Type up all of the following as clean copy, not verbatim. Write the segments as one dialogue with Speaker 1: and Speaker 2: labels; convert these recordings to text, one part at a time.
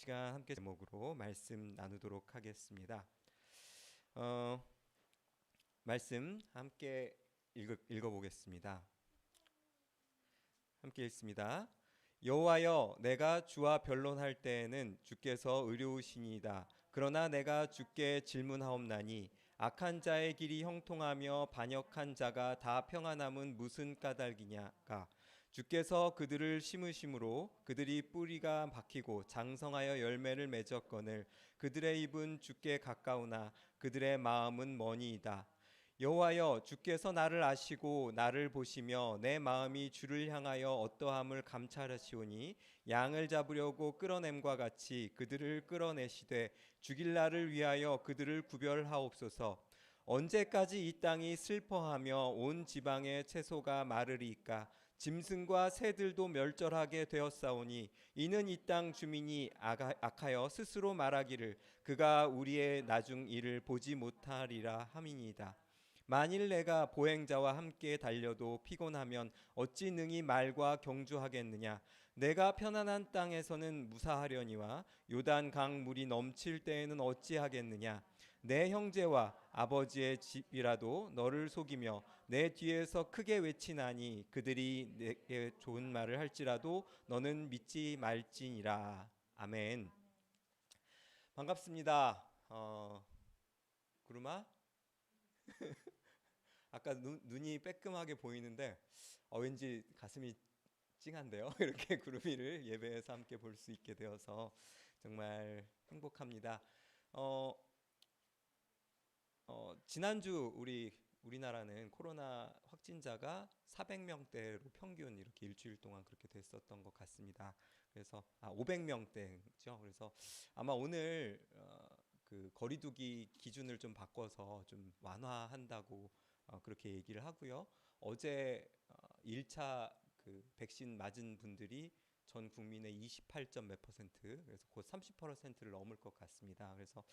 Speaker 1: 시간 함께 제목으로 말씀 나누도록 하겠습니다. 어, 말씀 함께 읽어보겠습니다. 함께 읽습니다. 여호와여, 내가 주와 변론할 때에는 주께서 의로우시니이다. 그러나 내가 주께 질문하옵나니 악한 자의 길이 형통하며 반역한 자가 다 평안함은 무슨 까닭이냐가. 주께서 그들을 심으심으로 그들이 뿌리가 박히고 장성하여 열매를 맺었거늘 그들의 입은 주께 가까우나 그들의 마음은 머니이다. 여호와여, 주께서 나를 아시고 나를 보시며 내 마음이 주를 향하여 어떠함을 감찰하시오니 양을 잡으려고 끌어냄과 같이 그들을 끌어내시되 죽일 날을 위하여 그들을 구별하옵소서. 언제까지 이 땅이 슬퍼하며 온 지방의 채소가 마르리이까. 짐승과 새들도 멸절하게 되었사오니 이는 이 땅 주민이 악하여 스스로 말하기를 그가 우리의 나중 일을 보지 못하리라 함이니이다. 만일 내가 보행자와 함께 달려도 피곤하면 어찌 능히 말과 경주하겠느냐. 내가 편안한 땅에서는 무사하려니와 요단 강 물이 넘칠 때에는 어찌하겠느냐. 내 형제와 아버지의 집이라도 너를 속이며 내 뒤에서 크게 외치나니 그들이 내게 좋은 말을 할지라도 너는 믿지 말지니라. 아멘. 반갑습니다. 구름아? 아까 눈이 빼끔하게 보이는데 왠지 가슴이 찡한데요. 이렇게 구름이를 예배에서 함께 볼 수 있게 되어서 정말 행복합니다. 어, 지난주 우리나라는 코로나 확진자가 400명대로 평균 이렇게 일주일 동안 그렇게 됐었던 것 같습니다. 그래서 500명대죠. 그래서 아마 오늘 그 거리두기 기준을 좀 바꿔서 좀 완화한다고 그렇게 얘기를 하고요. 어제 1차 그 백신 맞은 분들이 전 국민의 28점 몇 퍼센트, 그래서 곧 30%를 넘을 것 같습니다. 그래서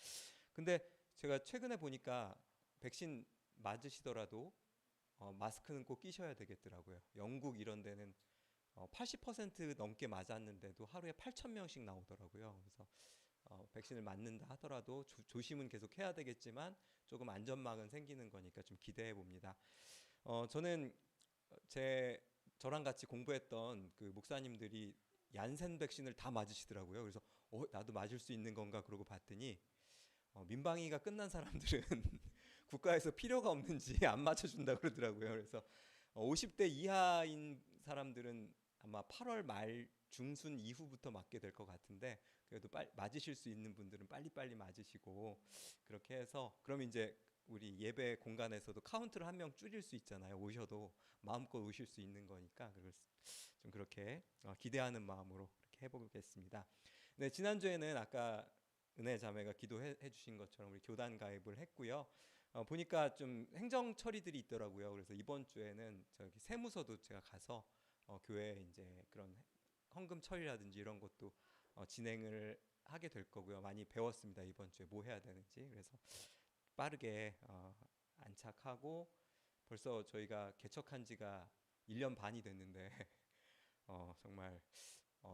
Speaker 1: 근데 제가 최근에 보니까 백신 맞으시더라도 마스크는 꼭 끼셔야 되겠더라고요. 영국 이런 데는 80% 넘게 맞았는데도 하루에 8천 명씩 나오더라고요. 그래서 백신을 맞는다 하더라도 조심은 계속 해야 되겠지만 조금 안전망은 생기는 거니까 좀 기대해 봅니다. 저는 저랑 같이 공부했던 그 목사님들이 얀센 백신을 다 맞으시더라고요. 그래서 나도 맞을 수 있는 건가 그러고 봤더니 민방위가 끝난 사람들은 국가에서 필요가 없는지 안 맞춰준다 그러더라고요. 그래서 50대 이하인 사람들은 아마 8월 말 중순 이후부터 맞게 될 것 같은데 그래도 맞으실 수 있는 분들은 빨리빨리 맞으시고 그렇게 해서 그럼 이제 우리 예배 공간에서도 카운트를 한 명 줄일 수 있잖아요. 오셔도 마음껏 오실 수 있는 거니까 그걸 좀 그렇게 기대하는 마음으로 그렇게 해보겠습니다. 네, 지난주에는 아까 은혜 자매가 기도해 주신 것처럼 우리 교단 가입을 했고요. 보니까 좀 행정 처리들이 있더라고요. 그래서 이번 주에는 저기 세무서도 제가 가서 교회 이제 그런 헌금 처리라든지 이런 것도 진행을 하게 될 거고요. 많이 배웠습니다. 이번 주에 뭐 해야 되는지. 그래서 빠르게 안착하고 벌써 저희가 개척한 지가 1년 반이 됐는데 정말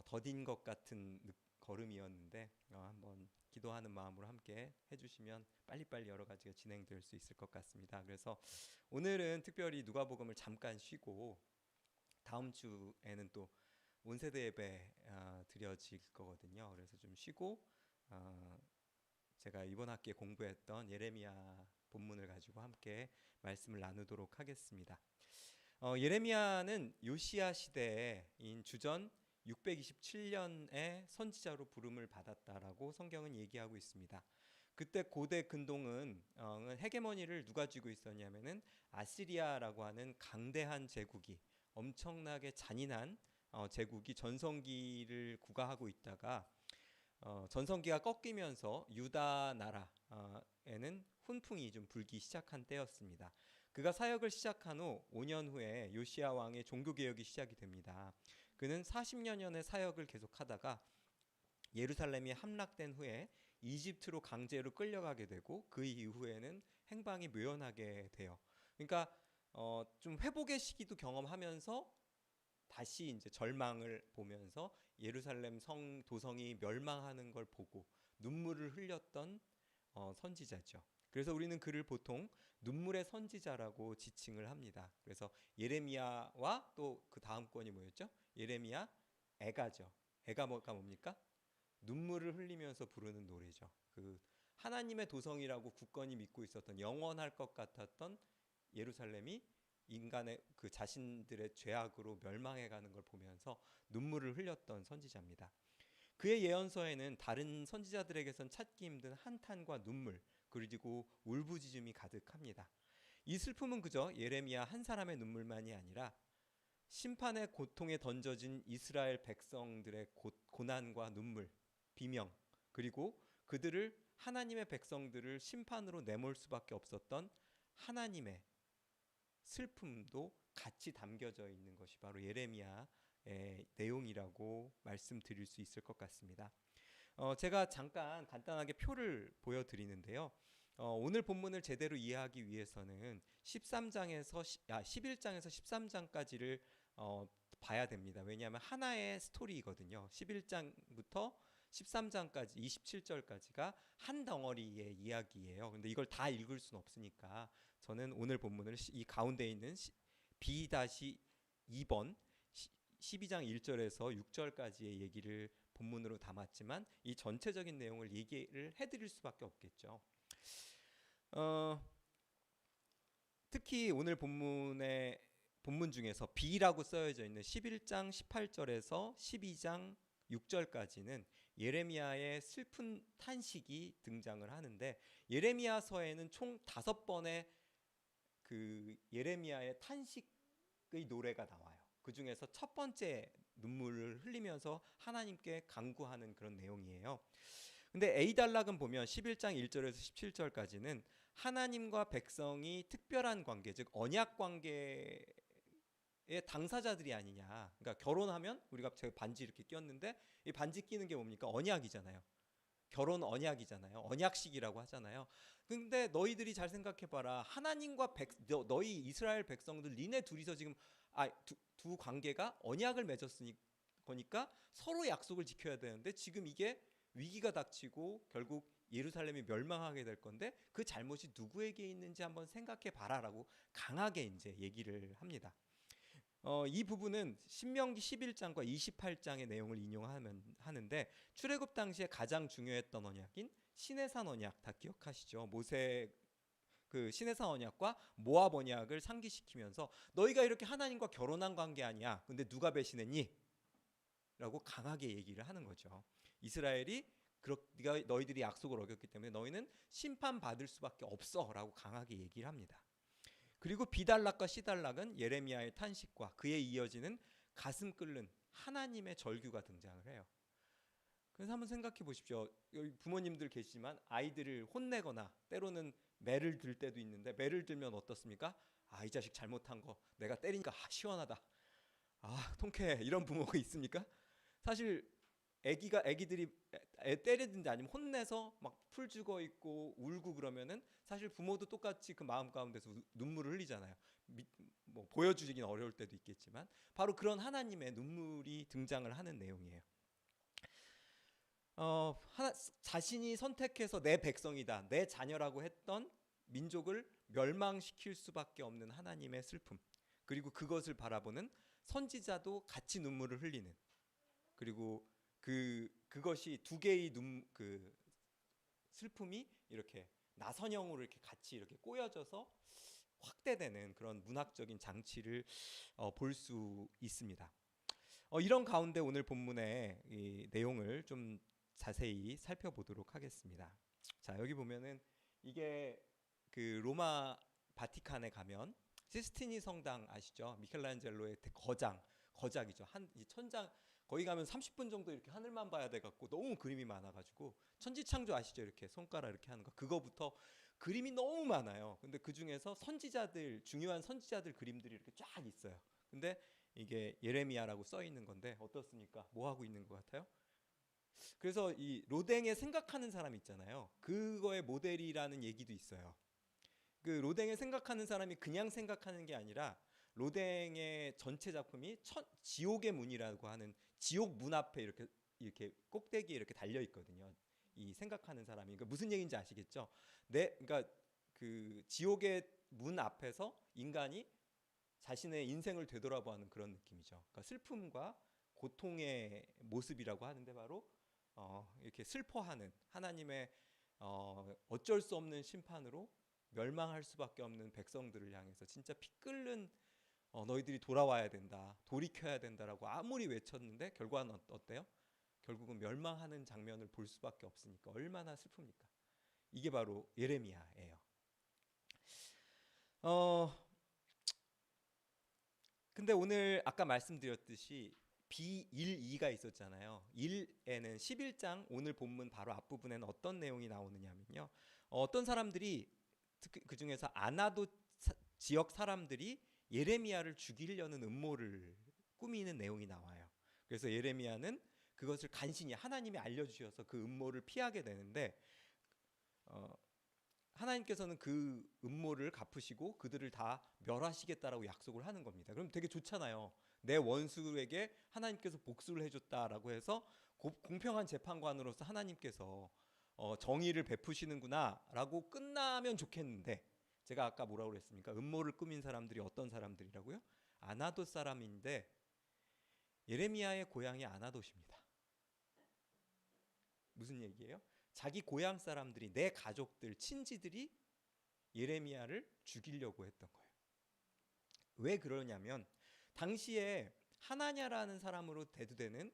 Speaker 1: 더딘 것 같은 걸음이었는데 한번 기도하는 마음으로 함께 해주시면 빨리빨리 여러 가지가 진행될 수 있을 것 같습니다. 그래서 오늘은 특별히 누가복음을 잠깐 쉬고 다음 주에는 또 온세대 예배 드려질 거거든요. 그래서 좀 쉬고 제가 이번 학기에 공부했던 예레미야 본문을 가지고 함께 말씀을 나누도록 하겠습니다. 예레미야는 요시야 시대인 주전 627년에 선지자로 부름을 받았다라고 성경은 얘기하고 있습니다. 그때 고대 근동은 헤게모니를 누가 쥐고 있었냐면은 아시리아라고 하는 강대한 제국이 엄청나게 잔인한 제국이 전성기를 구가하고 있다가 전성기가 꺾이면서 유다 나라에는 훈풍이 좀 불기 시작한 때였습니다. 그가 사역을 시작한 후 5년 후에 요시야 왕의 종교개혁이 시작이 됩니다. 그는 40여년의 사역을 계속하다가 예루살렘이 함락된 후에 이집트로 강제로 끌려가게 되고 그 이후에는 행방이 묘연하게 돼요. 그러니까 좀 회복의 시기도 경험하면서 다시 이제 절망을 보면서 예루살렘 성 도성이 멸망하는 걸 보고 눈물을 흘렸던 선지자죠. 그래서 우리는 그를 보통 눈물의 선지자라고 지칭을 합니다. 그래서 예레미야와 또 그 다음 권이 뭐였죠? 예레미야 애가죠. 애가 뭡니까? 눈물을 흘리면서 부르는 노래죠. 그 하나님의 도성이라고 굳건히 믿고 있었던 영원할 것 같았던 예루살렘이 인간의 그 자신들의 죄악으로 멸망해가는 걸 보면서 눈물을 흘렸던 선지자입니다. 그의 예언서에는 다른 선지자들에게선 찾기 힘든 한탄과 눈물 그리고 울부짖음이 가득합니다. 이 슬픔은 그저 예레미야 한 사람의 눈물만이 아니라 심판의 고통에 던져진 이스라엘 백성들의 고난과 눈물, 비명, 그리고 그들을 하나님의 백성들을 심판으로 내몰 수밖에 없었던 하나님의 슬픔도 같이 담겨져 있는 것이 바로 예레미야의 내용이라고 말씀드릴 수 있을 것 같습니다. 제가 잠깐 간단하게 표를 보여드리는데요. 오늘 본문을 제대로 이해하기 위해서는 11장에서 13장까지를 봐야 됩니다. 왜냐하면 하나의 스토리거든요. 11장부터 13장까지 27절까지가 한 덩어리의 이야기예요. 근데 이걸 다 읽을 수는 없으니까 저는 오늘 본문을 이 가운데 있는 B-2번 12장 1절에서 6절까지의 얘기를 본문으로 담았지만 이 전체적인 내용을 얘기를 해드릴 수밖에 없겠죠. 특히 오늘 본문 중에서 B라고 써져 있는 11장 18절에서 12장 6절까지는 예레미야의 슬픈 탄식이 등장을 하는데 예레미야서에는 총 5번의 그 예레미야의 탄식의 노래가 나와요. 그 중에서 첫 번째 눈물을 흘리면서 하나님께 간구하는 그런 내용이에요. 근데 A단락은 보면 11장 1절에서 17절까지는 하나님과 백성이 특별한 관계, 즉 언약 관계의 당사자들이 아니냐. 그러니까 결혼하면 우리가 제가 반지 이렇게 꼈는데 이 반지 끼는 게 뭡니까? 언약이잖아요. 결혼 언약이잖아요. 언약식이라고 하잖아요. 근데 너희들이 잘 생각해봐라. 하나님과 너희 이스라엘 백성들 니네 둘이서 지금 두 관계가 언약을 맺었으니 거니까 서로 약속을 지켜야 되는데 지금 이게 위기가 닥치고 결국 예루살렘이 멸망하게 될 건데 그 잘못이 누구에게 있는지 한번 생각해 봐라라고 강하게 이제 얘기를 합니다. 이 부분은 신명기 11장과 28장의 내용을 인용하는데 출애굽 당시에 가장 중요했던 언약인 시내산 언약 다 기억하시죠? 모세 그 시내산 언약과 모압 언약을 상기시키면서 너희가 이렇게 하나님과 결혼한 관계 아니야. 근데 누가 배신했니? 라고 강하게 얘기를 하는 거죠. 이스라엘이 너희들이 약속을 어겼기 때문에 너희는 심판받을 수밖에 없어라고 강하게 얘기를 합니다. 그리고 B단락과 C단락은 예레미야의 탄식과 그에 이어지는 가슴 끓는 하나님의 절규가 등장을 해요. 그래서 한번 생각해 보십시오. 여기 부모님들 계시지만 아이들을 혼내거나 때로는 매를 들 때도 있는데 매를 들면 어떻습니까? 이 자식 잘못한 거 내가 때리니까 시원하다. 통쾌해. 이런 부모가 있습니까? 사실 애기들이 애 때리든지 아니면 혼내서 막 풀 죽어 있고 울고 그러면은 사실 부모도 똑같이 그 마음 가운데서 눈물을 흘리잖아요. 뭐 보여주기는 어려울 때도 있겠지만 바로 그런 하나님의 눈물이 등장을 하는 내용이에요. 자신이 선택해서 내 백성이다, 내 자녀라고 했던 민족을 멸망시킬 수밖에 없는 하나님의 슬픔, 그리고 그것을 바라보는 선지자도 같이 눈물을 흘리는, 그리고 그것이 두 개의 슬픔이 이렇게 나선형으로 이렇게 같이 이렇게 꼬여져서 확대되는 그런 문학적인 장치를 볼 수 있습니다. 이런 가운데 오늘 본문의 이 내용을 좀 자세히 살펴보도록 하겠습니다. 자, 여기 보면은 이게 그 로마 바티칸에 가면 시스티니 성당 아시죠? 미켈란젤로의 거작이죠. 이 천장 거기 가면 30분 정도 이렇게 하늘만 봐야 돼 갖고 너무 그림이 많아 가지고 천지창조 아시죠? 이렇게 손가락 이렇게 하는 거. 그거부터 그림이 너무 많아요. 근데 그 중에서 중요한 선지자들 그림들이 이렇게 쫙 있어요. 근데 이게 예레미야라고 써 있는 건데 어떻습니까? 뭐 하고 있는 것 같아요? 그래서 이 로댕에 생각하는 사람 있잖아요. 그거의 모델이라는 얘기도 있어요. 그 로댕에 생각하는 사람이 그냥 생각하는 게 아니라 로댕의 전체 작품이 지옥의 문이라고 하는 지옥 문 앞에 이렇게 꼭대기에 이렇게 달려 있거든요. 이 생각하는 사람이. 그러니까 무슨 얘기인지 아시겠죠? 그러니까 그 지옥의 문 앞에서 인간이 자신의 인생을 되돌아보는 그런 느낌이죠. 그러니까 슬픔과 고통의 모습이라고 하는데 바로 이렇게 슬퍼하는 하나님의 어쩔 수 없는 심판으로 멸망할 수밖에 없는 백성들을 향해서 진짜 피 끓는 너희들이 돌아와야 된다, 돌이켜야 된다라고 아무리 외쳤는데 결과는 어때요? 결국은 멸망하는 장면을 볼 수밖에 없으니까 얼마나 슬픕니까? 이게 바로 예레미야예요. 근데 오늘 아까 말씀드렸듯이 B1, 2가 있었잖아요. 1에는 11장 오늘 본문 바로 앞부분에는 어떤 내용이 나오느냐면요. 어떤 사람들이 그 중에서 아나도 지역 사람들이 예레미야를 죽이려는 음모를 꾸미는 내용이 나와요. 그래서 예레미야는 그것을 간신히 하나님이 알려주셔서 그 음모를 피하게 되는데 하나님께서는 그 음모를 갚으시고 그들을 다 멸하시겠다라고 약속을 하는 겁니다. 그럼 되게 좋잖아요. 내 원수에게 하나님께서 복수를 해줬다라고 해서 공평한 재판관으로서 하나님께서 정의를 베푸시는구나라고 끝나면 좋겠는데 제가 아까 뭐라고 그랬습니까? 음모를 꾸민 사람들이 어떤 사람들이라고요? 아나돗 사람인데 예레미야의 고향이 아나돗입니다. 무슨 얘기예요? 자기 고향 사람들이 내 가족들, 친지들이 예레미야를 죽이려고 했던 거예요. 왜 그러냐면 당시에 하나냐라는 사람으로 대두되는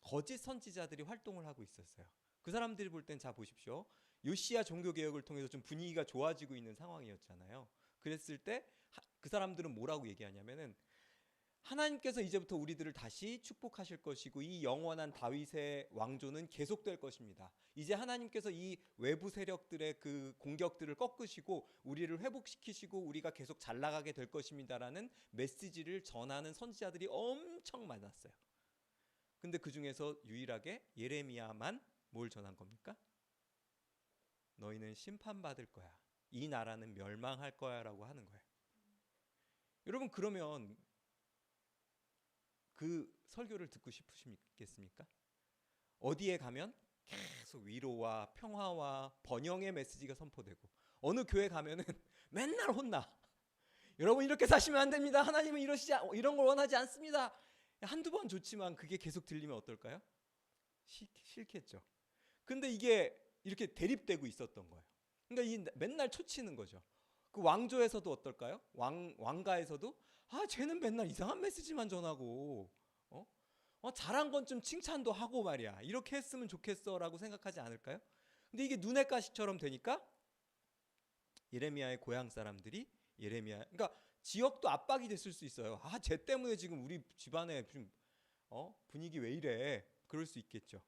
Speaker 1: 거짓 선지자들이 활동을 하고 있었어요. 그 사람들이 볼 땐 자 보십시오. 요시야 종교개혁을 통해서 좀 분위기가 좋아지고 있는 상황이었잖아요. 그랬을 때 그 사람들은 뭐라고 얘기하냐면은 하나님께서 이제부터 우리들을 다시 축복하실 것이고 이 영원한 다윗의 왕조는 계속될 것입니다. 이제 하나님께서 이 외부 세력들의 그 공격들을 꺾으시고 우리를 회복시키시고 우리가 계속 잘 나가게 될 것입니다라는 메시지를 전하는 선지자들이 엄청 많았어요. 근데 그 중에서 유일하게 예레미야만 뭘 전한 겁니까? 너희는 심판받을 거야. 이 나라는 멸망할 거야라고 하는 거예요. 여러분 그러면 그 설교를 듣고 싶으시겠습니까? 어디에 가면 계속 위로와 평화와 번영의 메시지가 선포되고 어느 교회 가면은 맨날 혼나. 여러분 이렇게 사시면 안 됩니다. 하나님은 이런 걸 원하지 않습니다. 한두 번 좋지만 그게 계속 들리면 어떨까요? 싫겠죠. 근데 이게 이렇게 대립되고 있었던 거예요. 그러니까 맨날 초치는 거죠. 그 왕조에서도 어떨까요? 왕가에서도 쟤는 맨날 이상한 메시지만 전하고 잘한 건 좀 칭찬도 하고 말이야. 이렇게 했으면 좋겠어라고 생각하지 않을까요? 근데 이게 눈의 가시처럼 되니까 예레미야의 고향 사람들이 그러니까 지역도 압박이 됐을 수 있어요. 쟤 때문에 지금 우리 집안에 좀 분위기 왜 이래? 그럴 수 있겠죠.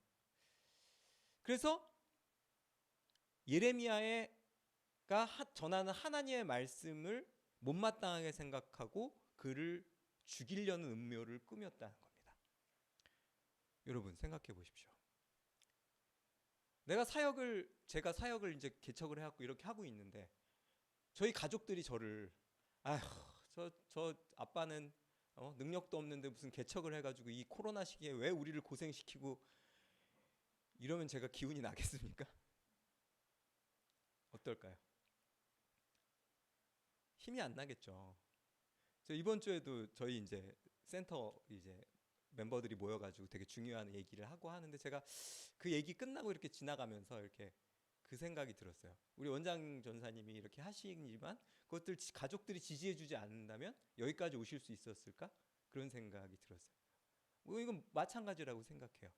Speaker 1: 그래서 예레미야가 전하는 하나님의 말씀을 못마땅하게 생각하고 그를 죽이려는 음모를 꾸몄다는 겁니다. 여러분 생각해 보십시오. 제가 사역을 이제 개척을 해갖고 이렇게 하고 있는데 저희 가족들이 저를 저 아빠는 능력도 없는데 무슨 개척을 해가지고 이 코로나 시기에 왜 우리를 고생시키고 이러면 제가 기운이 나겠습니까? 어떨까요? 힘이 안 나겠죠. 저 이번 주에도 저희 이제 센터 이제 멤버들이 모여가지고 되게 중요한 얘기를 하고 하는데 제가 그 얘기 끝나고 이렇게 지나가면서 이렇게 그 생각이 들었어요. 우리 원장 전사님이 이렇게 하시지만 그것들 가족들이 지지해주지 않는다면 여기까지 오실 수 있었을까? 그런 생각이 들었어요. 이건 마찬가지라고 생각해요.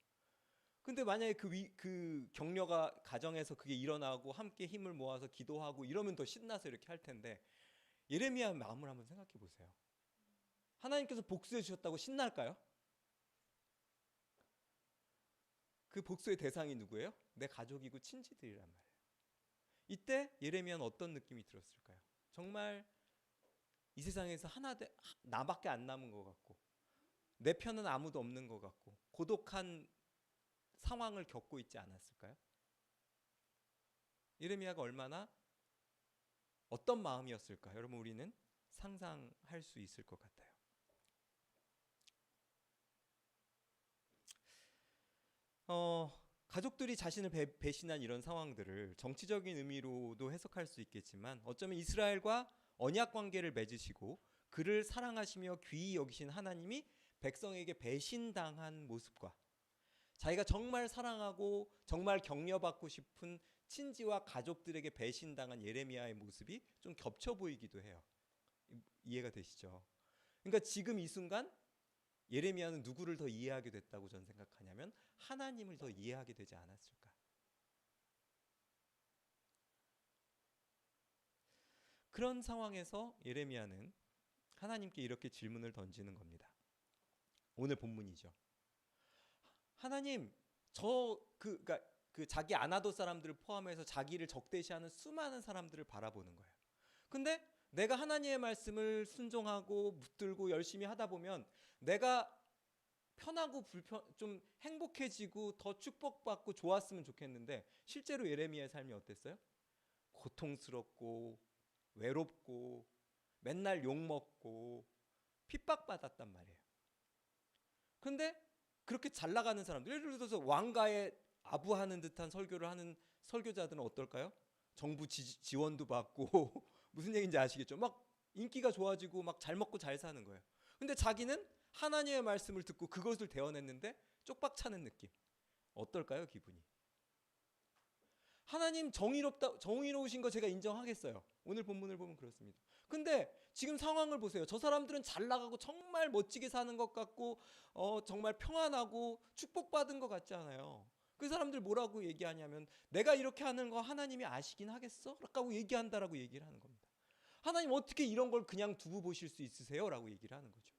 Speaker 1: 근데 만약에 그 격려가 가정에서 그게 일어나고 함께 힘을 모아서 기도하고 이러면 더 신나서 이렇게 할 텐데 예레미야 마음을 한번 생각해 보세요. 하나님께서 복수해 주셨다고 신날까요? 그 복수의 대상이 누구예요? 내 가족이고 친지들이란 말이에요. 이때 예레미야는 어떤 느낌이 들었을까요? 정말 이 세상에서 나밖에 안 남은 것 같고 내 편은 아무도 없는 것 같고 고독한 상황을 겪고 있지 않았을까요? 예레미야가 얼마나 어떤 마음이었을까? 여러분 우리는 상상할 수 있을 것 같아요. 어, 가족들이 자신을 배신한 이런 상황들을 정치적인 의미로도 해석할 수 있겠지만 어쩌면 이스라엘과 언약 관계를 맺으시고 그를 사랑하시며 귀히 여기신 하나님이 백성에게 배신당한 모습과 자기가 정말 사랑하고 정말 격려받고 싶은 친지와 가족들에게 배신당한 예레미야의 모습이 좀 겹쳐 보이기도 해요. 이해가 되시죠? 그러니까 지금 이 순간 예레미야는 누구를 더 이해하게 됐다고 저는 생각하냐면 하나님을 더 이해하게 되지 않았을까. 그런 상황에서 예레미야는 하나님께 이렇게 질문을 던지는 겁니다. 오늘 본문이죠. 하나님, 그러니까 그 자기 아나도 사람들을 포함해서 자기를 적대시하는 수많은 사람들을 바라보는 거예요. 근데 내가 하나님의 말씀을 순종하고 붙들고 열심히 하다 보면 내가 편하고 좀 행복해지고 더 축복받고 좋았으면 좋겠는데 실제로 예레미야의 삶이 어땠어요? 고통스럽고 외롭고 맨날 욕먹고 핍박받았단 말이에요. 근데 그렇게 잘 나가는 사람들, 예를 들어서 왕가에 아부하는 듯한 설교를 하는 설교자들은 어떨까요? 정부 지원도 받고 무슨 얘기인지 아시겠죠? 막 인기가 좋아지고 막 잘 먹고 잘 사는 거예요. 근데 자기는 하나님의 말씀을 듣고 그것을 대언했는데 쪽박차는 느낌. 어떨까요, 기분이? 하나님 정의로우신 거 제가 인정하겠어요. 오늘 본문을 보면 그렇습니다. 근데 지금 상황을 보세요. 저 사람들은 잘 나가고 정말 멋지게 사는 것 같고 정말 평안하고 축복받은 것 같지 않아요. 그 사람들 뭐라고 얘기하냐면 내가 이렇게 하는 거 하나님이 아시긴 하겠어? 라고 얘기한다라고 얘기를 하는 겁니다. 하나님 어떻게 이런 걸 그냥 두고 보실 수 있으세요? 라고 얘기를 하는 거죠.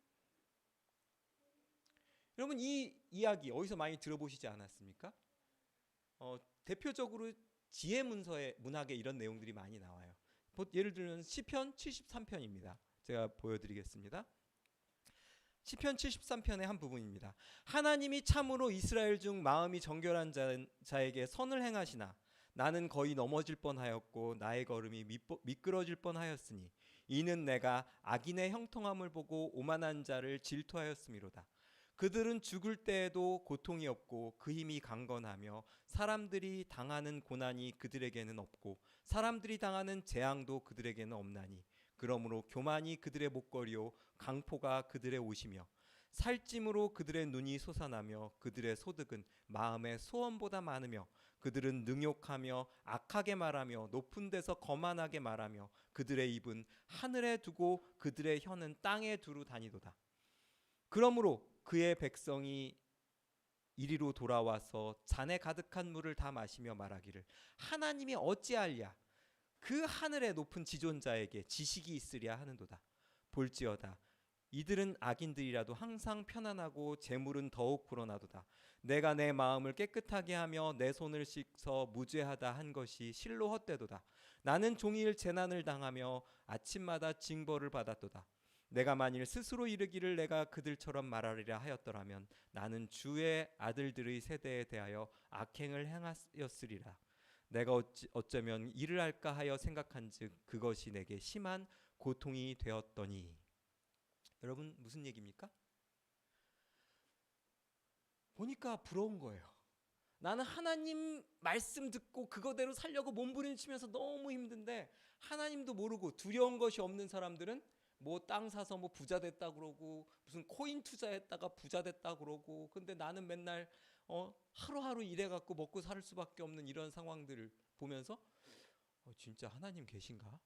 Speaker 1: 여러분 이 이야기 어디서 많이 들어보시지 않았습니까? 대표적으로 지혜 문학에 이런 내용들이 많이 나와요. 예를 들면 시편 73편입니다. 제가 보여드리겠습니다. 시편 73편의 한 부분입니다. 하나님이 참으로 이스라엘 중 마음이 정결한 자에게 선을 행하시나 나는 거의 넘어질 뻔하였고 나의 걸음이 미끄러질 뻔하였으니 이는 내가 악인의 형통함을 보고 오만한 자를 질투하였음이로다. 그들은 죽을 때에도 고통이 없고 그 힘이 강건하며 사람들이 당하는 고난이 그들에게는 없고 사람들이 당하는 재앙도 그들에게는 없나니 그러므로 교만이 그들의 목걸이요 강포가 그들의 옷이며 살찜으로 그들의 눈이 솟아나며 그들의 소득은 마음의 소원보다 많으며 그들은 능욕하며 악하게 말하며 높은 데서 거만하게 말하며 그들의 입은 하늘에 두고 그들의 혀는 땅에 두루 다니도다. 그러므로 그의 백성이 이리로 돌아와서 잔에 가득한 물을 다 마시며 말하기를 하나님이 어찌하랴 그 하늘의 높은 지존자에게 지식이 있으랴 하는도다. 볼지어다 이들은 악인들이라도 항상 편안하고 재물은 더욱 불어나도다. 내가 내 마음을 깨끗하게 하며 내 손을 씻어 무죄하다 한 것이 실로 헛되도다. 나는 종일 재난을 당하며 아침마다 징벌을 받았도다. 내가 만일 스스로 이르기를 내가 그들처럼 말하리라 하였더라면 나는 주의 아들들의 세대에 대하여 악행을 행하였으리라. 내가 어쩌면 이를 할까 하여 생각한즉 그것이 내게 심한 고통이 되었더니. 여러분 무슨 얘기입니까? 보니까 부러운 거예요. 나는 하나님 말씀 듣고 그거대로 살려고 몸부림치면서 너무 힘든데 하나님도 모르고 두려운 것이 없는 사람들은 뭐 땅 사서 뭐 부자 됐다 그러고 무슨 코인 투자했다가 부자 됐다 그러고 근데 나는 맨날 하루하루 일해 갖고 먹고 살 수밖에 없는 이런 상황들을 보면서 진짜 하나님 계신가?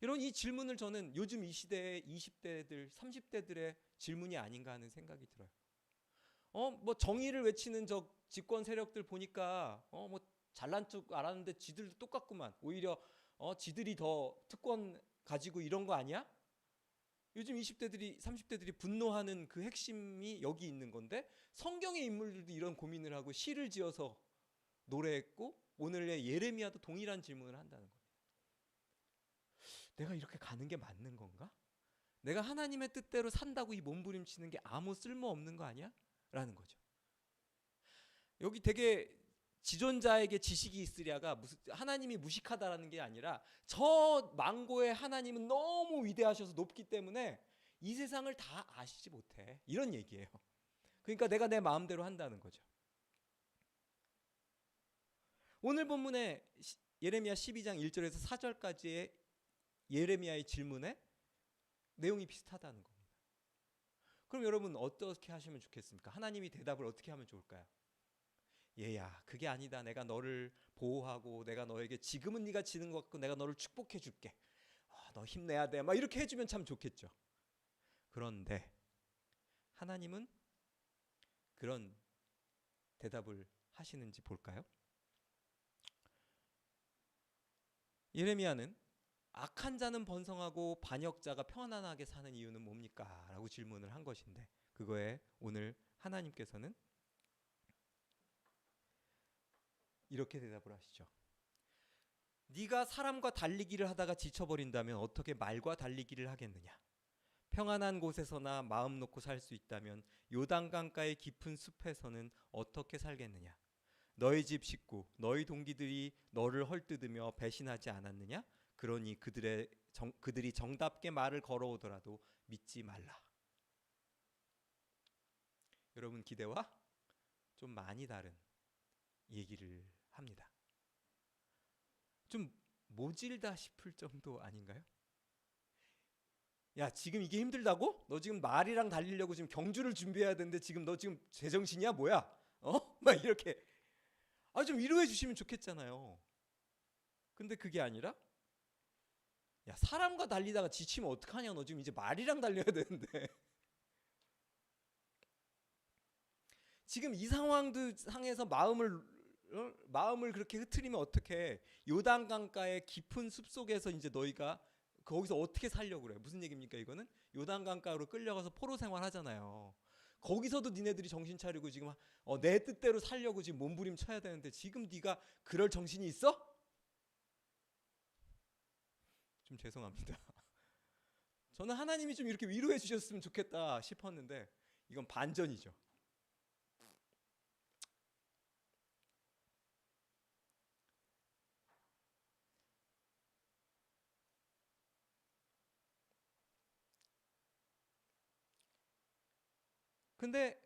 Speaker 1: 이런 이 질문을 저는 요즘 이 시대의 20대들, 30대들의 질문이 아닌가 하는 생각이 들어요. 뭐 정의를 외치는 저 집권 세력들 보니까 뭐 잘난 척 알았는데 지들도 똑같구만. 오히려 지들이 더 특권 가지고 이런 거 아니야? 요즘 20대들이 30대들이 분노하는 그 핵심이 여기 있는 건데 성경의 인물들도 이런 고민을 하고 시를 지어서 노래했고 오늘의 예레미야도 동일한 질문을 한다는 겁니다. 내가 이렇게 가는 게 맞는 건가? 내가 하나님의 뜻대로 산다고 이 몸부림치는 게 아무 쓸모없는 거 아니야? 라는 거죠. 여기 되게 지존자에게 지식이 있으랴가 무슨 하나님이 무식하다라는 게 아니라 저 망고의 하나님은 너무 위대하셔서 높기 때문에 이 세상을 다 아시지 못해. 이런 얘기예요. 그러니까 내가 내 마음대로 한다는 거죠. 오늘 본문에 예레미야 12장 1절에서 4절까지의 예레미야의 질문에 내용이 비슷하다는 겁니다. 그럼 여러분 어떻게 하시면 좋겠습니까? 하나님이 대답을 어떻게 하면 좋을까요? 얘야, 그게 아니다. 내가 너를 보호하고 내가 너에게 지금은 네가 지는 것 같고 내가 너를 축복해 줄게. 너 힘내야 돼. 막 이렇게 해주면 참 좋겠죠. 그런데 하나님은 그런 대답을 하시는지 볼까요? 예레미야는 악한 자는 번성하고 반역자가 편안하게 사는 이유는 뭡니까? 라고 질문을 한 것인데 그거에 오늘 하나님께서는 이렇게 대답을 하시죠. 네가 사람과 달리기를 하다가 지쳐버린다면 어떻게 말과 달리기를 하겠느냐? 평안한 곳에서나 마음 놓고 살 수 있다면 요단강가의 깊은 숲에서는 어떻게 살겠느냐? 너희 집 식구, 너희 동기들이 너를 헐뜯으며 배신하지 않았느냐? 그러니 그들이 정답게 말을 걸어오더라도 믿지 말라. 여러분 기대와 좀 많이 다른 얘기를 합니다. 좀 모질다 싶을 정도 아닌가요? 야, 지금 이게 힘들다고? 너 지금 말이랑 달리려고 지금 경주를 준비해야 되는데 지금 너 지금 제정신이야 뭐야? 막 이렇게 좀 위로해 주시면 좋겠잖아요. 근데 그게 아니라 야, 사람과 달리다가 지치면 어떡하냐? 너 지금 이제 말이랑 달려야 되는데 지금 이 상황상에서 마음을 그렇게 흐트리면 어떡해? 요단강가의 깊은 숲속에서 이제 너희가 거기서 어떻게 살려고 그래? 무슨 얘기입니까 이거는? 요단강가로 끌려가서 포로 생활하잖아요. 거기서도 니네들이 정신 차리고 지금 내 뜻대로 살려고 지금 몸부림쳐야 되는데 지금 네가 그럴 정신이 있어? 좀 죄송합니다. 저는 하나님이 좀 이렇게 위로해 주셨으면 좋겠다 싶었는데 이건 반전이죠. 근데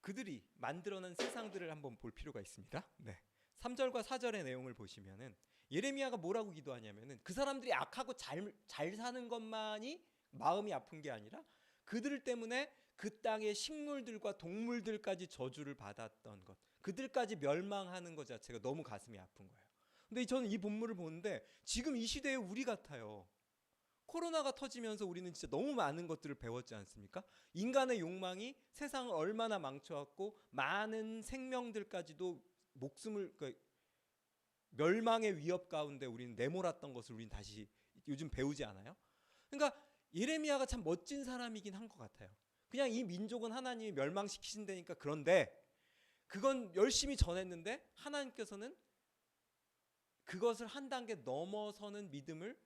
Speaker 1: 그들이 만들어낸 세상들을 한번 볼 필요가 있습니다. 네. 3절과 4절의 내용을 보시면은 예레미야가 뭐라고 기도하냐면은 그 사람들이 악하고 잘 사는 것만이 마음이 아픈 게 아니라 그들 때문에 그 땅의 식물들과 동물들까지 저주를 받았던 것, 그들까지 멸망하는 것 자체가 너무 가슴이 아픈 거예요. 근데 저는 이 본문을 보는데 지금 이 시대에 우리 같아요. 코로나가 터지면서 우리는 진짜 너무 많은 것들을 배웠지 않습니까? 인간의 욕망이 세상을 얼마나 망쳐왔고 많은 생명들까지도 목숨을 멸망의 위협 가운데 우리는 내몰았던 것을 우리는 다시 요즘 배우지 않아요? 그러니까 예레미야가 참 멋진 사람이긴 한 것 같아요. 그냥 이 민족은 하나님이 멸망시키신다니까 그런데 그건 열심히 전했는데 하나님께서는 그것을 한 단계 넘어서는 믿음을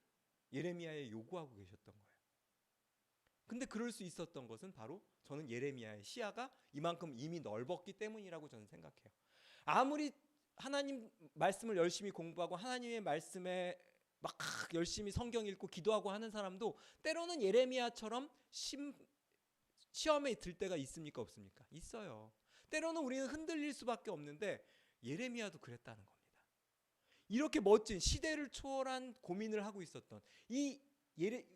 Speaker 1: 예레미야에 요구하고 계셨던 거예요. 근데 그럴 수 있었던 것은 바로 저는 예레미야의 시야가 이만큼 이미 넓었기 때문이라고 저는 생각해요. 아무리 하나님 말씀을 열심히 공부하고 하나님의 말씀에 막 열심히 성경 읽고 기도하고 하는 사람도 때로는 예레미야처럼 시험에 들 때가 있습니까 없습니까? 있어요. 때로는 우리는 흔들릴 수밖에 없는데 예레미야도 그랬다는 겁니다. 이렇게 멋진 시대를 초월한 고민을 하고 있었던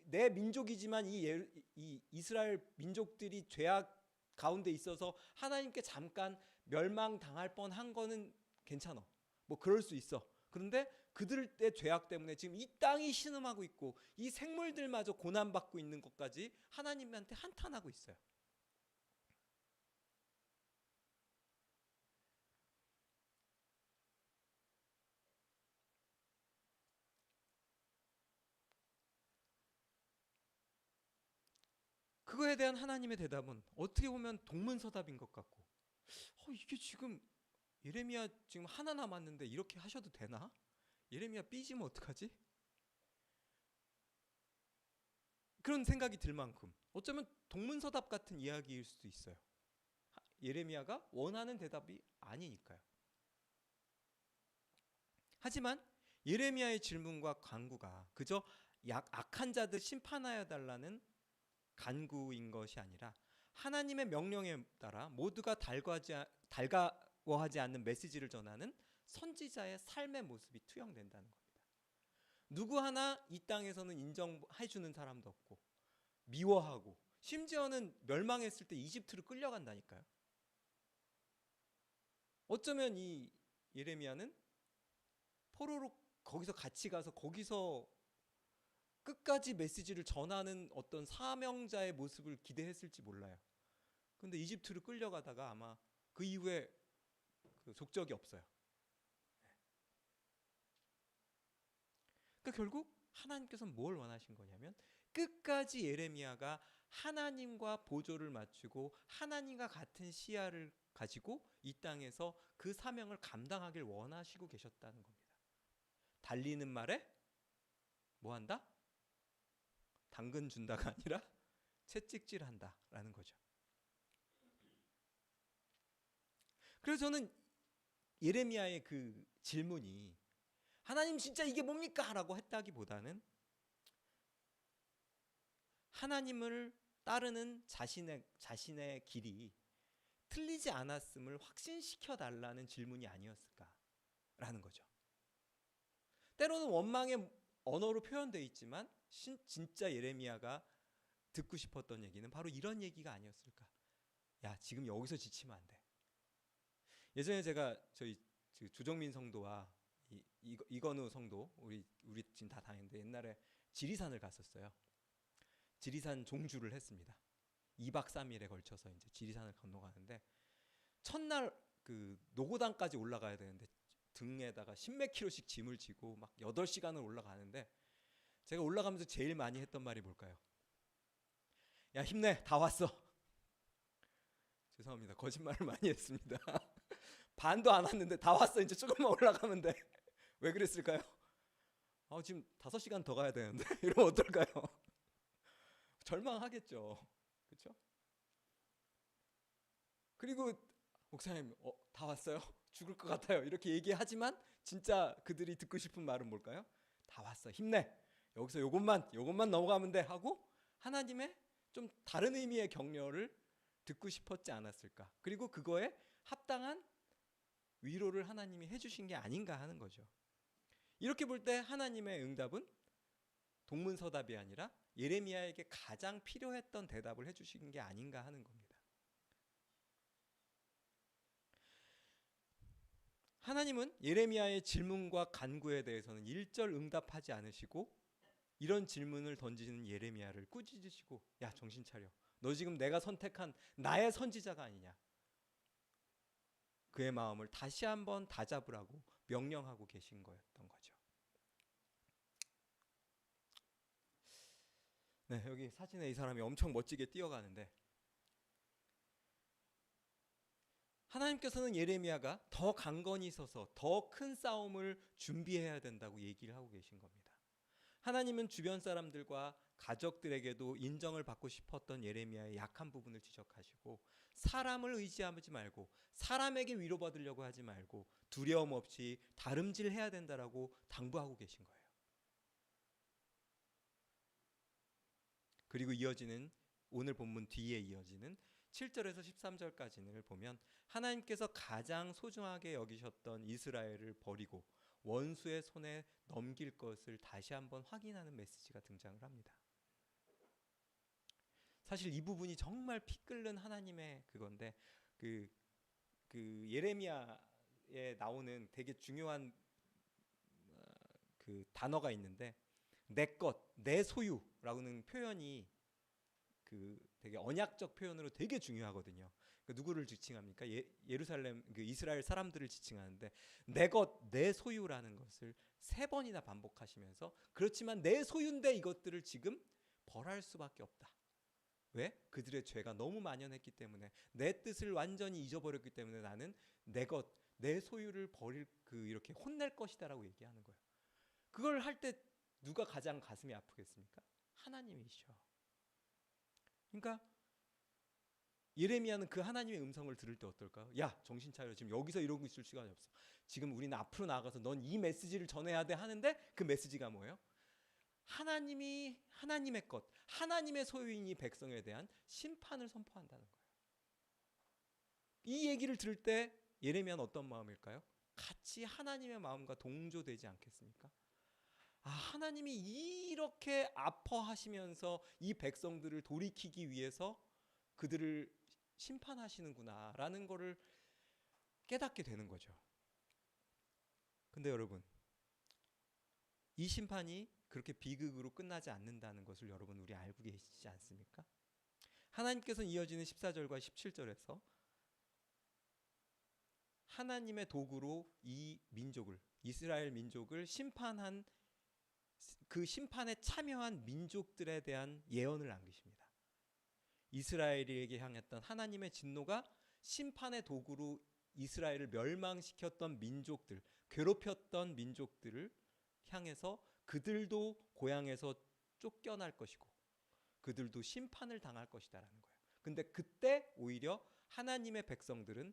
Speaker 1: 내 민족이지만 이 이스라엘 민족들이 죄악 가운데 있어서 하나님께 잠깐 멸망당할 뻔한 거는 괜찮아. 뭐 그럴 수 있어. 그런데 그들의 죄악 때문에 지금 이 땅이 신음하고 있고 이 생물들마저 고난받고 있는 것까지 하나님한테 한탄하고 있어요. 그거에 대한 하나님의 대답은 어떻게 보면 동문서답인 것 같고 이게 지금 예레미야 지금 하나 남았는데 이렇게 하셔도 되나? 예레미야 삐지면 어떡하지? 그런 생각이 들 만큼 어쩌면 동문서답 같은 이야기일 수도 있어요. 예레미야가 원하는 대답이 아니니까요. 하지만 예레미야의 질문과 간구가 그저 악한 자들 심판하여 달라는 간구인 것이 아니라 하나님의 명령에 따라 모두가 달가워 인정하지 않는 메시지를 전하는 선지자의 삶의 모습이 투영된다는 겁니다. 누구 하나 이 땅에서는 인정해주는 사람도 없고 미워하고 심지어는 멸망했을 때 이집트로 끌려간다니까요. 어쩌면 이 예레미야는 포로로 거기서 같이 가서 거기서 끝까지 메시지를 전하는 어떤 사명자의 모습을 기대했을지 몰라요. 근데 이집트로 끌려가다가 아마 그 이후에 그 족적이 없어요. 그러니까 결국 하나님께서는 뭘 원하신 거냐면 끝까지 예레미야가 하나님과 보조를 맞추고 하나님과 같은 시야를 가지고 이 땅에서 그 사명을 감당하길 원하시고 계셨다는 겁니다. 달리는 말에 뭐 한다? 당근 준다가 아니라 채찍질한다라는 거죠. 그래서 저는 예레미야의 그 질문이 하나님 진짜 이게 뭡니까? 라고 했다기보다는 하나님을 따르는 자신의 길이 틀리지 않았음을 확신시켜 달라는 질문이 아니었을까라는 거죠. 때로는 원망의 언어로 표현되어 있지만 진짜 예레미야가 듣고 싶었던 얘기는 바로 이런 얘기가 아니었을까. 야, 지금 여기서 지치면 안 돼. 예전에 제가 저희 조정민 성도와 이건우 성도 우리 지금 다 다녔는데 옛날에 지리산을 갔었어요. 지리산 종주를 했습니다. 2박 3일에 걸쳐서 이제 지리산을 건너가는데 첫날 그 노고단까지 올라가야 되는데 등에다가 10몇 킬로씩 짐을 지고 막 8시간을 올라가는데 제가 올라가면서 제일 많이 했던 말이 뭘까요? 야, 힘내, 다 왔어. 죄송합니다. 거짓말을 많이 했습니다. 반도 안 왔는데 다 왔어. 이제 조금만 올라가면 돼. 왜 그랬을까요? 지금 5시간 더 가야 되는데 이러면 어떨까요? 절망하겠죠. 그렇죠? 그리고 목사님 다 왔어요? 죽을 것 같아요. 이렇게 얘기하지만 진짜 그들이 듣고 싶은 말은 뭘까요? 다 왔어. 힘내. 여기서 요것만 넘어가면 돼 하고 하나님의 좀 다른 의미의 격려를 듣고 싶었지 않았을까? 그리고 그거에 합당한 위로를 하나님이 해주신 게 아닌가 하는 거죠. 이렇게 볼 때 하나님의 응답은 동문서답이 아니라 예레미야에게 가장 필요했던 대답을 해주신 게 아닌가 하는 겁니다. 하나님은 예레미야의 질문과 간구에 대해서는 일절 응답하지 않으시고 이런 질문을 던지는 예레미야를 꾸짖으시고 야, 정신 차려. 너 지금 내가 선택한 나의 선지자가 아니냐. 그의 마음을 다시 한번 다잡으라고 명령하고 계신 거였던 거죠. 네, 여기 사진에 이 사람이 엄청 멋지게 뛰어가는데 하나님께서는 예레미야가 더 강건히 서서 더 큰 싸움을 준비해야 된다고 얘기를 하고 계신 겁니다. 하나님은 주변 사람들과 가족들에게도 인정을 받고 싶었던 예레미야의 약한 부분을 지적하시고 사람을 의지하지 말고 사람에게 위로받으려고 하지 말고 두려움 없이 다름질해야 된다라고 당부하고 계신 거예요. 그리고 이어지는 오늘 본문 뒤에 이어지는 7절에서 13절까지를 보면 하나님께서 가장 소중하게 여기셨던 이스라엘을 버리고 원수의 손에 넘길 것을 다시 한번 확인하는 메시지가 등장을 합니다. 사실 이 부분이 정말 피 끓는 하나님의 그건데 그 예레미야에 나오는 되게 중요한 그 단어가 있는데 내 것, 내 소유라고는 표현이 그 되게 언약적 표현으로 되게 중요하거든요. 그 누구를 지칭합니까? 예루살렘 그 이스라엘 사람들을 지칭하는데 내 것, 내 소유라는 것을 3번이나 반복하시면서 그렇지만 내 소유인데 이것들을 지금 벌할 수밖에 없다. 왜? 그들의 죄가 너무 만연했기 때문에 내 뜻을 완전히 잊어버렸기 때문에 나는 내 것, 내 소유를 버릴 이렇게 혼낼 것이다라고 얘기하는 거예요. 그걸 할 때 누가 가장 가슴이 아프겠습니까? 하나님이시죠. 그러니까 예레미야는 그 하나님의 음성을 들을 때 어떨까요? 야, 정신 차려. 지금 여기서 이러고 있을 시간이 없어. 지금 우리는 앞으로 나아가서 넌 이 메시지를 전해야 돼 하는데 그 메시지가 뭐예요? 하나님이 하나님의 것, 하나님의 소유인 이 백성에 대한 심판을 선포한다는 거예요. 이 얘기를 들을 때 예레미야는 어떤 마음일까요? 같이 하나님의 마음과 동조되지 않겠습니까? 아, 하나님이 이렇게 아파하시면서 이 백성들을 돌이키기 위해서 그들을 심판하시는구나라는 것을 깨닫게 되는 거죠. 근데 여러분, 이 심판이 그렇게 비극으로 끝나지 않는다는 것을 여러분 우리 알고 계시지 않습니까? 하나님께서는 이어지는 14절과 17절에서 하나님의 도구로 이 민족을, 이스라엘 민족을 심판한 그 심판에 참여한 민족들에 대한 예언을 남기십니다. 이스라엘에게 향했던 하나님의 진노가 심판의 도구로 이스라엘을 멸망시켰던 민족들, 괴롭혔던 민족들을 향해서 그들도 고향에서 쫓겨날 것이고 그들도 심판을 당할 것이다라는 거예요. 근데 그때 오히려 하나님의 백성들은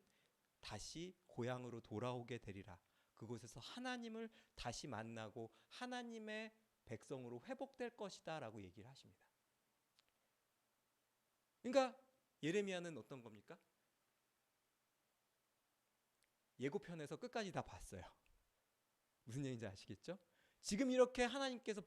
Speaker 1: 다시 고향으로 돌아오게 되리라. 그곳에서 하나님을 다시 만나고 하나님의 백성으로 회복될 것이다 라고 얘기를 하십니다. 그러니까 예레미야는 어떤 겁니까? 예고편에서 끝까지 다 봤어요. 무슨 얘기인지 아시겠죠? 지금 이렇게 하나님께서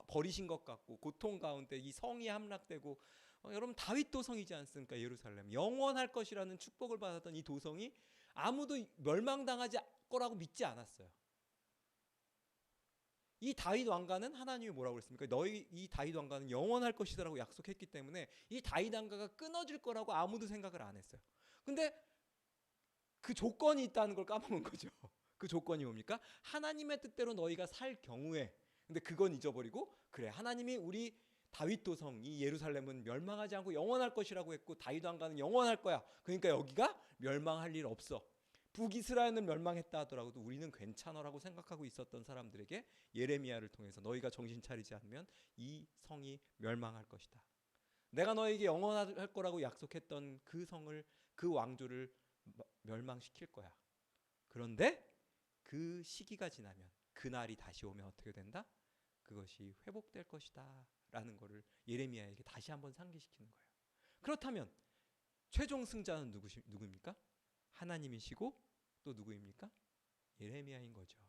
Speaker 1: 버리신 것 같고 고통 가운데 이 성이 함락되고 여러분 다윗 도성이지 않습니까? 예루살렘 영원할 것이라는 축복을 받았던 이 도성이 아무도 멸망당하지 거라고 믿지 않았어요. 이 다윗 왕가는 하나님이 뭐라고 그랬습니까? 너희 이 다윗 왕가는 영원할 것이다라고 약속했기 때문에 이 다윗 왕가가 끊어질 거라고 아무도 생각을 안 했어요. 근데 그 조건이 있다는 걸 까먹은 거죠. 그 조건이 뭡니까? 하나님의 뜻대로 너희가 살 경우에. 근데 그건 잊어버리고 그래 하나님이 우리 다윗 도성 이 예루살렘은 멸망하지 않고 영원할 것이라고 했고 다윗 왕가는 영원할 거야. 그러니까 여기가 멸망할 일 없어. 북이스라엘은 멸망했다 하더라도 우리는 괜찮아라고 생각하고 있었던 사람들에게 예레미야를 통해서 너희가 정신 차리지 않으면 이 성이 멸망할 것이다. 내가 너에게 영원할 거라고 약속했던 그 성을 그 왕조를 멸망시킬 거야. 그런데 그 시기가 지나면 그날이 다시 오면 어떻게 된다? 그것이 회복될 것이다 라는 것을 예레미야에게 다시 한번 상기시키는 거예요. 그렇다면 최종 승자는 누구입니까? 하나님이시고 또 누구입니까? 예레미야인 거죠.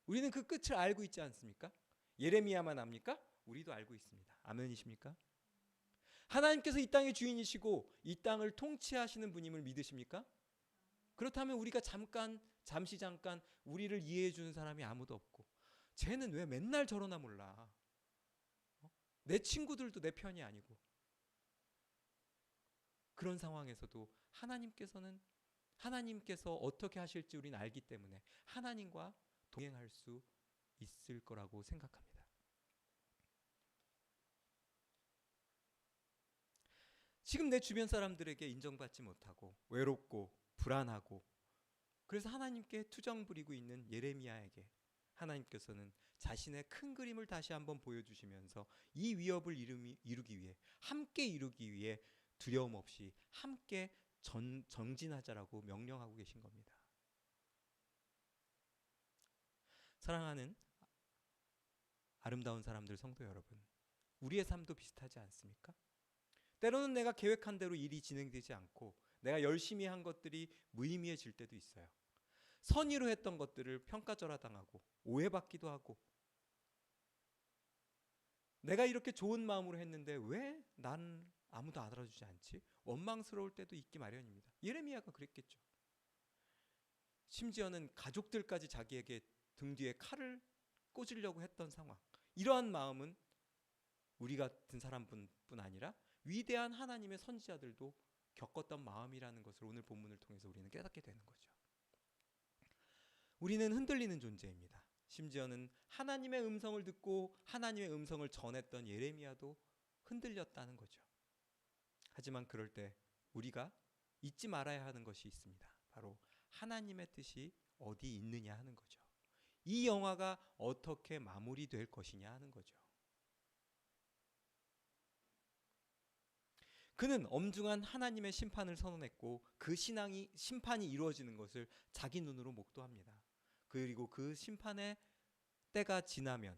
Speaker 1: 우리는 그 끝을 알고 있지 않습니까? 예레미야만 압니까? 우리도 알고 있습니다. 아멘이십니까? 하나님께서 이 땅의 주인이시고 이 땅을 통치하시는 분임을 믿으십니까? 그렇다면 우리가 잠시 잠깐 우리를 이해해 주는 사람이 아무도 없고 쟤는 왜 맨날 저러나 몰라. 내 친구들도 내 편이 아니고 그런 상황에서도 하나님께서 어떻게 하실지 우리는 알기 때문에 하나님과 동행할 수 있을 거라고 생각합니다. 지금 내 주변 사람들에게 인정받지 못하고 외롭고 불안하고 그래서 하나님께 투정 부리고 있는 예레미야에게 하나님께서는 자신의 큰 그림을 다시 한번 보여주시면서 이 위협을 이루기 위해 함께 이루기 위해 두려움 없이 함께 전진하자라고 명령하고 계신 겁니다. 사랑하는 아름다운 사람들 성도 여러분, 우리의 삶도 비슷하지 않습니까? 때로는 내가 계획한 대로 일이 진행되지 않고 내가 열심히 한 것들이 무의미해질 때도 있어요. 선의로 했던 것들을 평가절하당하고 오해받기도 하고 내가 이렇게 좋은 마음으로 했는데 왜 난 아무도 알아주지 않지? 원망스러울 때도 있기 마련입니다. 예레미야가 그랬겠죠. 심지어는 가족들까지 자기에게 등 뒤에 칼을 꽂으려고 했던 상황. 이러한 마음은 우리 같은 사람뿐 아니라 위대한 하나님의 선지자들도 겪었던 마음이라는 것을 오늘 본문을 통해서 우리는 깨닫게 되는 거죠. 우리는 흔들리는 존재입니다. 심지어는 하나님의 음성을 듣고 하나님의 음성을 전했던 예레미야도 흔들렸다는 거죠. 하지만 그럴 때 우리가 잊지 말아야 하는 것이 있습니다. 바로 하나님의 뜻이 어디 있느냐 하는 거죠. 이 영화가 어떻게 마무리될 것이냐 하는 거죠. 그는 엄중한 하나님의 심판을 선언했고 그 심판이 이루어지는 것을 자기 눈으로 목도합니다. 그리고 그 심판의 때가 지나면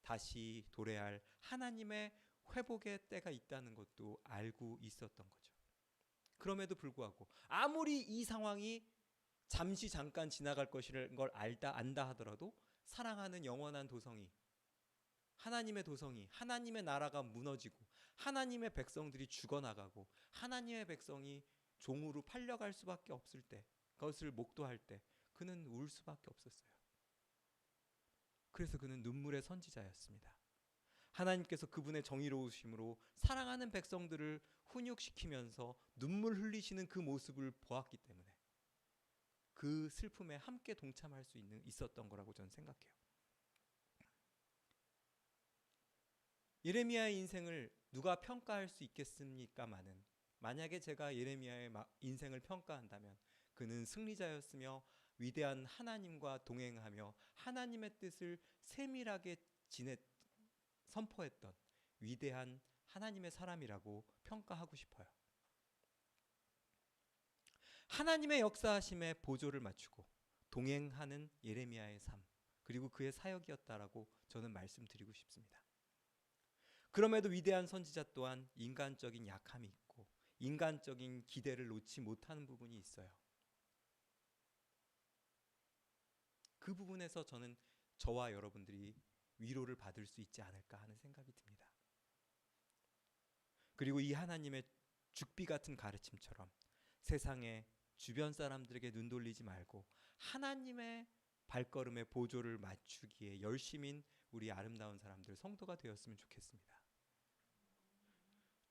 Speaker 1: 다시 도래할 하나님의 회복의 때가 있다는 것도 알고 있었던 거죠. 그럼에도 불구하고 아무리 이 상황이 잠시 잠깐 지나갈 것이라는 걸 안다 하더라도 사랑하는 영원한 도성이, 하나님의 도성이, 하나님의 나라가 무너지고 하나님의 백성들이 죽어나가고 하나님의 백성이 종으로 팔려갈 수밖에 없을 때, 그것을 목도할 때 그는 울 수밖에 없었어요. 그래서 그는 눈물의 선지자였습니다. 하나님께서 그분의 정의로우심으로 사랑하는 백성들을 훈육시키면서 눈물 흘리시는 그 모습을 보았기 때문에 그 슬픔에 함께 동참할 수 있었던 거라고 저는 생각해요. 예레미야의 인생을 누가 평가할 수 있겠습니까마는, 만약에 제가 예레미야의 인생을 평가한다면 그는 승리자였으며 위대한 하나님과 동행하며 하나님의 뜻을 세밀하게 선포했던 위대한 하나님의 사람이라고 평가하고 싶어요. 하나님의 역사하심에 보조를 맞추고 동행하는 예레미야의 삶, 그리고 그의 사역이었다라고 저는 말씀드리고 싶습니다. 그럼에도 위대한 선지자 또한 인간적인 약함이 있고 인간적인 기대를 놓지 못하는 부분이 있어요. 그 부분에서 저는 저와 여러분들이 위로를 받을 수 있지 않을까 하는 생각이 듭니다. 그리고 이 하나님의 죽비 같은 가르침처럼 세상에 주변 사람들에게 눈 돌리지 말고 하나님의 발걸음에 보조를 맞추기에 열심인 우리 아름다운 사람들, 성도가 되었으면 좋겠습니다.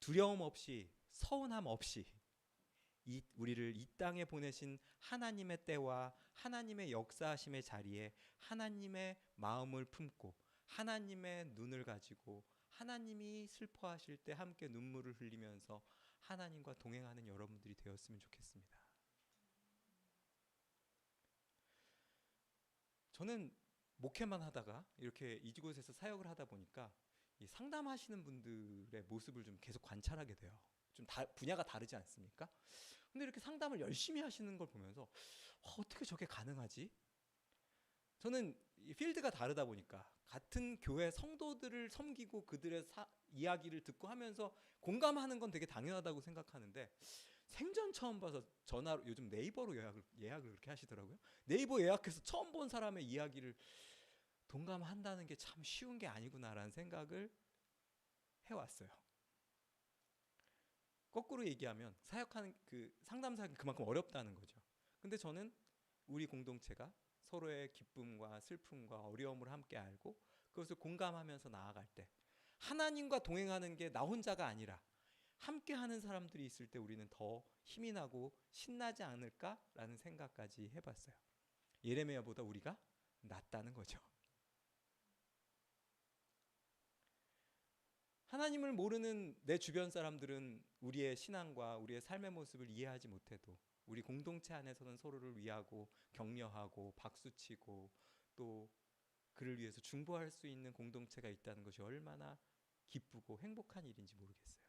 Speaker 1: 두려움 없이, 서운함 없이 우리를 이 땅에 보내신 하나님의 때와 하나님의 역사하심의 자리에 하나님의 마음을 품고 하나님의 눈을 가지고 하나님이 슬퍼하실 때 함께 눈물을 흘리면서 하나님과 동행하는 여러분들이 되었으면 좋겠습니다. 저는 목회만 하다가 이렇게 이곳에서 사역을 하다 보니까 이 상담하시는 분들의 모습을 좀 계속 관찰하게 돼요. 좀 분야가 다르지 않습니까? 근데 이렇게 상담을 열심히 하시는 걸 보면서 어떻게 저게 가능하지? 저는 이 필드가 다르다 보니까 같은 교회 성도들을 섬기고 그들의 이야기를 듣고 하면서 공감하는 건 되게 당연하다고 생각하는데, 생전 처음 봐서 전화로, 요즘 네이버로 예약을 그렇게 하시더라고요. 네이버 예약해서 처음 본 사람의 이야기를 동감한다는 게 참 쉬운 게 아니구나라는 생각을 해왔어요. 거꾸로 얘기하면 사역하는 그 상담 사역이 그만큼 어렵다는 거죠. 근데 저는 우리 공동체가 서로의 기쁨과 슬픔과 어려움을 함께 알고 그것을 공감하면서 나아갈 때 하나님과 동행하는 게 나 혼자가 아니라 함께 하는 사람들이 있을 때 우리는 더 힘이 나고 신나지 않을까라는 생각까지 해봤어요. 예레미야보다 우리가 낫다는 거죠. 하나님을 모르는 내 주변 사람들은 우리의 신앙과 우리의 삶의 모습을 이해하지 못해도 우리 공동체 안에서는 서로를 위하고 격려하고 박수치고 또 그를 위해서 중보할 수 있는 공동체가 있다는 것이 얼마나 기쁘고 행복한 일인지 모르겠어요.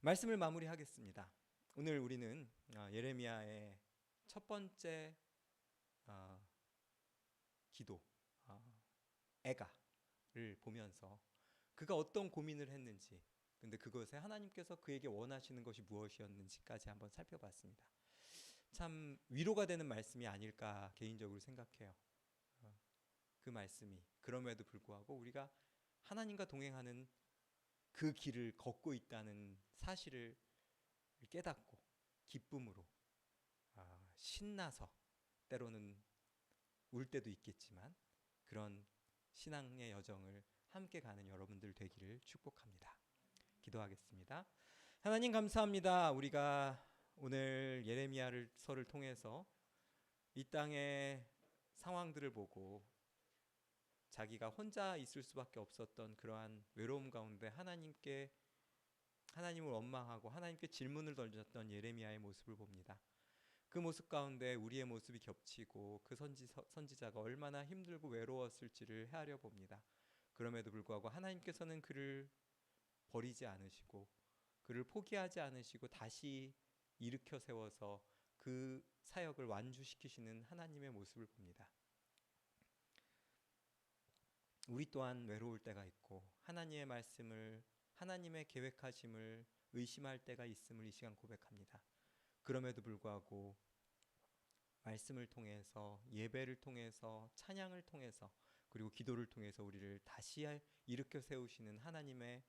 Speaker 1: 말씀을 마무리하겠습니다. 오늘 우리는 예레미야의 첫 번째 기도, 애가를 보면서 그가 어떤 고민을 했는지, 근데 그것에 하나님께서 그에게 원하시는 것이 무엇이었는지까지 한번 살펴봤습니다. 참 위로가 되는 말씀이 아닐까 개인적으로 생각해요. 그 말씀이 그럼에도 불구하고 우리가 하나님과 동행하는 그 길을 걷고 있다는 사실을 깨닫고 기쁨으로 신나서, 때로는 울 때도 있겠지만 그런 신앙의 여정을 함께 가는 여러분들 되기를 축복합니다. 기도하겠습니다. 하나님 감사합니다. 우리가 오늘 예레미야서를 통해서 이 땅의 상황들을 보고 자기가 혼자 있을 수밖에 없었던 그러한 외로움 가운데 하나님을 원망하고 하나님께 질문을 던졌던 예레미야의 모습을 봅니다. 그 모습 가운데 우리의 모습이 겹치고 그 선지자가 얼마나 힘들고 외로웠을지를 헤아려 봅니다. 그럼에도 불구하고 하나님께서는 그를 버리지 않으시고 그를 포기하지 않으시고 다시 일으켜 세워서 그 사역을 완주시키시는 하나님의 모습을 봅니다. 우리 또한 외로울 때가 있고 하나님의 말씀을, 하나님의 계획하심을 의심할 때가 있음을 이 시간 고백합니다. 그럼에도 불구하고 말씀을 통해서, 예배를 통해서, 찬양을 통해서, 그리고 기도를 통해서 우리를 다시 일으켜 세우시는 하나님의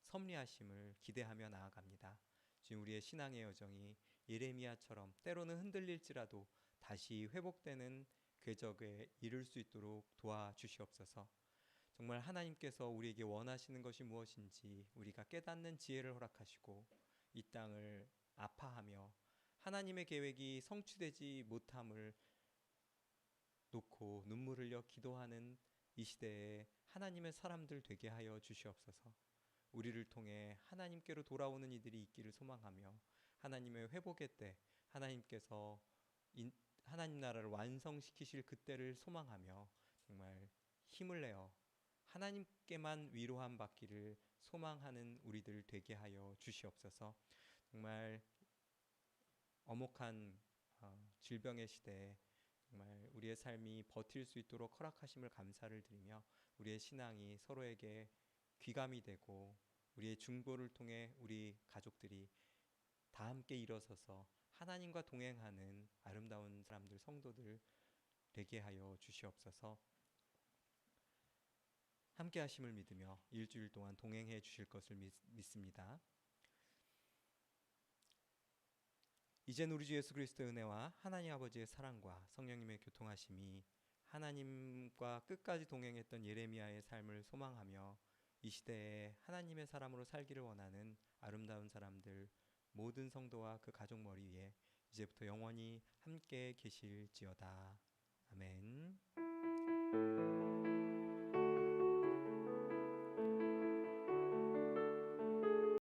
Speaker 1: 섭리하심을 기대하며 나아갑니다. 지금 우리의 신앙의 여정이 예레미야처럼 때로는 흔들릴지라도 다시 회복되는 궤적에 이를 수 있도록 도와주시옵소서. 정말 하나님께서 우리에게 원하시는 것이 무엇인지 우리가 깨닫는 지혜를 허락하시고 이 땅을 아파하며 하나님의 계획이 성취되지 못함을 놓고 눈물을 흘려 기도하는 이 시대에 하나님의 사람들 되게 하여 주시옵소서. 우리를 통해 하나님께로 돌아오는 이들이 있기를 소망하며 하나님의 회복의 때 하나님께서 하나님 나라를 완성시키실 그때를 소망하며 정말 힘을 내어 하나님께만 위로함 받기를 소망하는 우리들 되게 하여 주시옵소서. 정말 엄혹한 질병의 시대에 정말 우리의 삶이 버틸 수 있도록 허락하심을 감사를 드리며 우리의 신앙이 서로에게 귀감이 되고 우리의 중보를 통해 우리 가족들이 다 함께 일어서서 하나님과 동행하는 아름다운 사람들, 성도들 되게 하여 주시옵소서. 함께 하심을 믿으며 일주일 동안 동행해 주실 것을 믿습니다. 이젠 우리 주 예수 그리스도의 은혜와 하나님 아버지의 사랑과 성령님의 교통하심이 하나님과 끝까지 동행했던 예레미야의 삶을 소망하며 이 시대에 하나님의 사람으로 살기를 원하는 아름다운 사람들 모든 성도와 그 가족 머리 위에 이제부터 영원히 함께 계실지어다. 아멘.